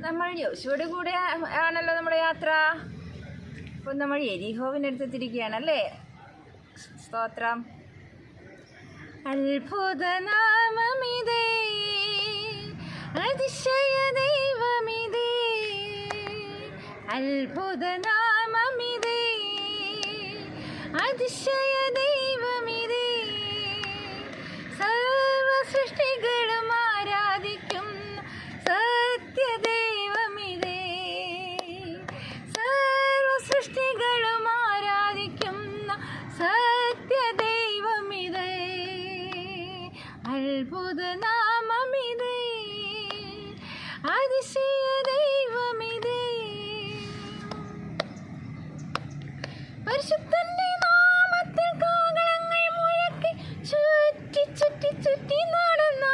നമ്മൾ യോശുവയുടെ കൂടെ ആണല്ലോ നമ്മുടെ യാത്ര. അപ്പം നമ്മൾ യെരിഹോവിനടുത്തെത്തിരിക്കുകയാണല്ലേ. സ്തോത്രം. അത്ഭുതനാമമിതേ, അതിശയ ദൈവമിതേ, അത്ഭുതനാമമിതേ, അതിശയ ദൈവമിതേ, സർവ സൃഷ്ടികളും ആരാധിക്കും സത്യദൈവമിതേ, സർവ സൃഷ്ടികളും ആരാധിക്കുന്ന സത്യദൈവമിതേ, അത്ഭുതനാമമിതേ, അതിശയ ദൈവമിതേ. പരിശുദ്ധന്റെ നാമത്തിൽ കാഹളങ്ങൾ മുഴക്കി ചുറ്റി ചുറ്റി ചുറ്റി നടന്ന,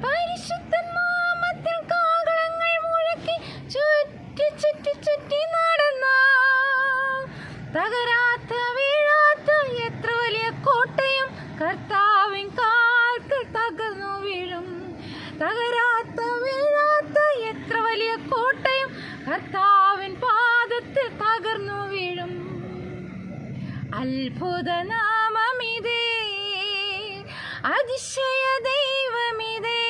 പരിശുദ്ധൻ നാമത്തിൽ കാഹളങ്ങൾ മുഴക്കി ചുറ്റി ചുറ്റി ചുറ്റി നടന്ന, തകരാത്ത വീഴാത്ത എത്ര വലിയ കോട്ടയും കർത്താവിൻ കാൽക്കൽ തകർന്നു വീഴും. തകരാത്ത വീഴാത്ത എത്ര വലിയ കോട്ടയും കർത്താവിൻ പാദത്തിൽ തകർന്നു വീഴും. അത്ഭുതനാമമിതേ, അതിശയ ദൈവമിതേ,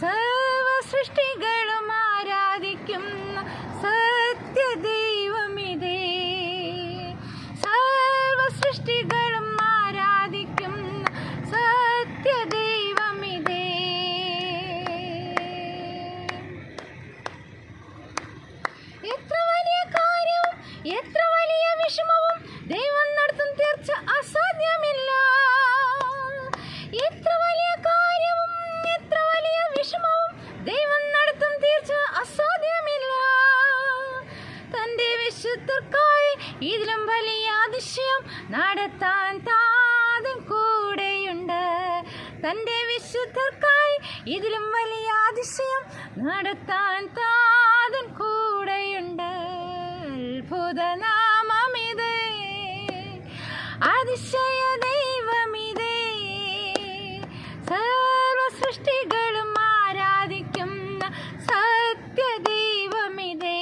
സർവ സൃഷ്ടികളും ആരാധിക്കുന്ന സത്യദൈവമിതേ, സർവ സൃഷ്ടികളും ആരാധിക്കുന്ന സത്യദൈവമിതേ. എത്ര വലിയ കാര്യവും എത്ര വലിയ വിഷമവും ദൈവം നടത്തും തീർച്ച അസാധ്യമില്ല. എത്ര വലിയ കാര്യവും എത്ര വലിയ വിഷമവും ദൈവം നടത്തും തീർച്ച അസാധ്യമില്ല. തൻ്റെ വിശുദ്ധർക്കായി ഇതിലും വലിയ അതിശയം നടത്താൻ താതൻ കൂടെയുണ്ട്. തൻ്റെ വിശുദ്ധർക്കായി ഇതിലും വലിയ അതിശയം നടത്താൻ താതൻ കൂടെയുണ്ട്. അത്ഭുതനാമമിതേ, അതിശയ ദൈവമിതേ, സർവ സൃഷ്ടികളും ആരാധിക്കുന്ന സത്യദൈവമിതേ,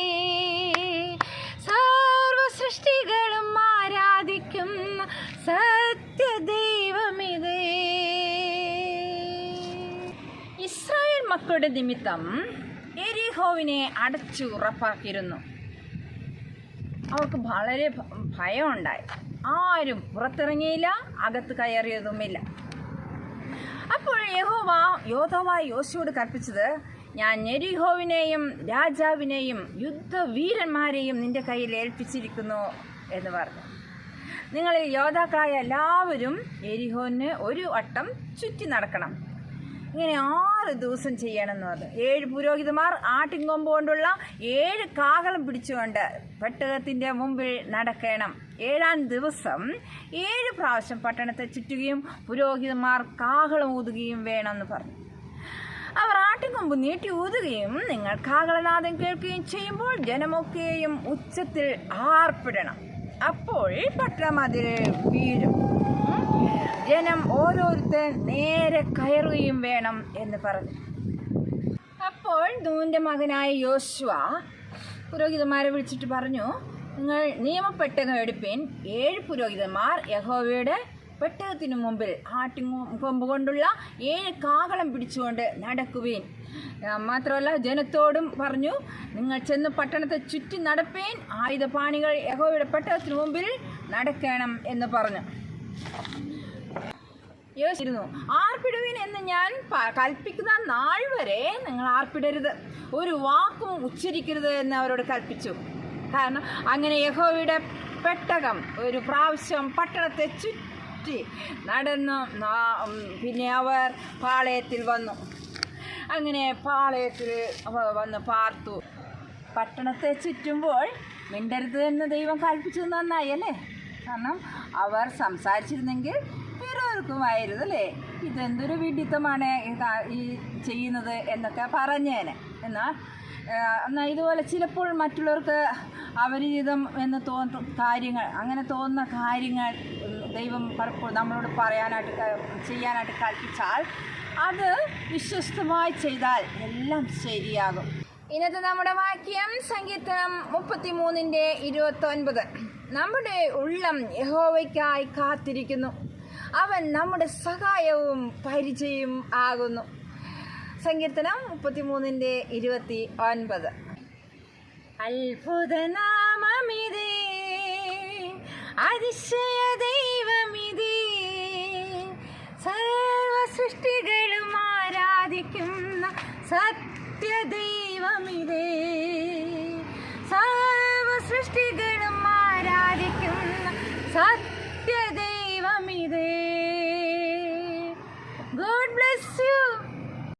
സർവ സൃഷ്ടികളും ആരാധിക്കുന്ന സത്യദൈവമിതേ. ഇസ്രായേൽ മക്കളുടെ നിമിത്തം യെരിഹോവിനെ അടച്ചു ഉറപ്പാക്കിയിരുന്നു. അവർക്ക് വളരെ ഭയമുണ്ടായി. ആരും പുറത്തിറങ്ങിയില്ല, അകത്ത് കയറിയതുമില്ല. അപ്പോൾ യോദ്ധാവായ യോശുവയോട് കൽപ്പിച്ചത്, ഞാൻ യെരിഹോവിനെയും രാജാവിനെയും യുദ്ധവീരന്മാരെയും നിന്റെ കയ്യിൽ ഏൽപ്പിച്ചിരിക്കുന്നു എന്ന് പറഞ്ഞു. നിങ്ങളിൽ യോദ്ധാക്കളായ എല്ലാവരും യെരിഹോവിന് ഒരു വട്ടം ചുറ്റി നടക്കണം. ഇങ്ങനെ 6 ദിവസം ചെയ്യണമെന്ന് പറഞ്ഞു. 7 പുരോഹിതന്മാർ ആട്ടിൻകൊമ്പ് കൊണ്ടുള്ള 7 കാഹളം പിടിച്ചുകൊണ്ട് പെട്ടകത്തിൻ്റെ മുമ്പിൽ നടക്കണം. 7-ാം ദിവസം 7 പ്രാവശ്യം പട്ടണത്തെ ചുറ്റുകയും പുരോഹിതന്മാർ കാഹളം ഊതുകയും വേണമെന്ന് പറഞ്ഞു. അവർ ആട്ടിൻകൊമ്പ് നീട്ടി ഊതുകയും നിങ്ങൾ കാഹളനാദം കേൾക്കുകയും ചെയ്യുമ്പോൾ ജനമൊക്കെയും ഉച്ചത്തിൽ ആർപ്പിടണം. അപ്പോൾ പട്ടണമതിൽ വീഴും. ജനം ഓരോരുത്തർ നേരെ കയറുകയും വേണം എന്ന് പറഞ്ഞു. അപ്പോൾ നൂന്റെ മകനായ യോശുവ പുരോഹിതന്മാരെ വിളിച്ചിട്ട് പറഞ്ഞു, നിങ്ങൾ നിയമപ്പെട്ടകം എടുപ്പിൻ. 7 പുരോഹിതന്മാർ യഹോവയുടെ പെട്ടകത്തിനു മുമ്പിൽ ആട്ടിൻകൊമ്പ് കൊണ്ടുള്ള 7 കാഹളം പിടിച്ചുകൊണ്ട് നടക്കുവേൻ. മാത്രമല്ല ജനത്തോടും പറഞ്ഞു, നിങ്ങൾ ചെന്ന് പട്ടണത്തെ ചുറ്റി നടപ്പേൻ. ആയുധപാണികൾ യഹോവയുടെ പെട്ടകത്തിനു മുമ്പിൽ നടക്കണം എന്ന് പറഞ്ഞു. യോശുവ, ആർപ്പിടുവിൻ എന്ന് ഞാൻ കൽപ്പിക്കുന്ന നാൾ വരെ നിങ്ങൾ ആർപ്പിടരുത്, ഒരു വാക്കും ഉച്ചരിക്കരുത് എന്ന് അവരോട് കൽപ്പിച്ചു. കാരണം അങ്ങനെ യഹോവയുടെ പെട്ടകം ഒരു പ്രാവശ്യം പട്ടണത്തെ ചുറ്റി നടന്നു. പിന്നെ അവർ പാളയത്തിൽ വന്നു. അങ്ങനെ പാളയത്തിൽ വന്ന് പാർത്തു. പട്ടണത്തെ ചുറ്റുമ്പോൾ മിണ്ടരുത് എന്ന് ദൈവം കൽപ്പിച്ചത് നന്നായി അല്ലേ? കാരണം അവർ സംസാരിച്ചിരുന്നെങ്കിൽ വിരോധമായിരുന്നു അല്ലേ? ഇതെന്തൊരു വിഡിത്തമാണ് ഈ ചെയ്യുന്നത് എന്നൊക്കെ പറഞ്ഞേനെ. എന്നാൽ ഇതുപോലെ ചിലപ്പോൾ മറ്റുള്ളവർക്ക് അപരിചിതം എന്ന് തോന്നുന്ന കാര്യങ്ങൾ, അങ്ങനെ തോന്നുന്ന കാര്യങ്ങൾ ദൈവം പലപ്പോഴും നമ്മളോട് പറയാനായിട്ട് ചെയ്യാനായിട്ട് കൽപ്പിച്ചാൽ അത് വിശ്വസ്തമായി ചെയ്താൽ എല്ലാം ശരിയാകും. ഇന്നത്തെ നമ്മുടെ വാക്യം സങ്കീർത്തനം 33:29. നമ്മുടെ ഉള്ളം യഹോവയ്ക്കായി കാത്തിരിക്കുന്നു, അവൻ നമ്മുടെ സഹായവും പരിചയം ആകുന്നു. സങ്കീർത്തനം 33:29. അത്ഭുതനാമമിതേ, അതിശയ ദൈവമിതേ, സർവ സൃഷ്ടികളും ആരാധിക്കുന്ന സത്യദൈവമിതേ, സർവ സൃഷ്ടികളും ആരാധിക്കുന്ന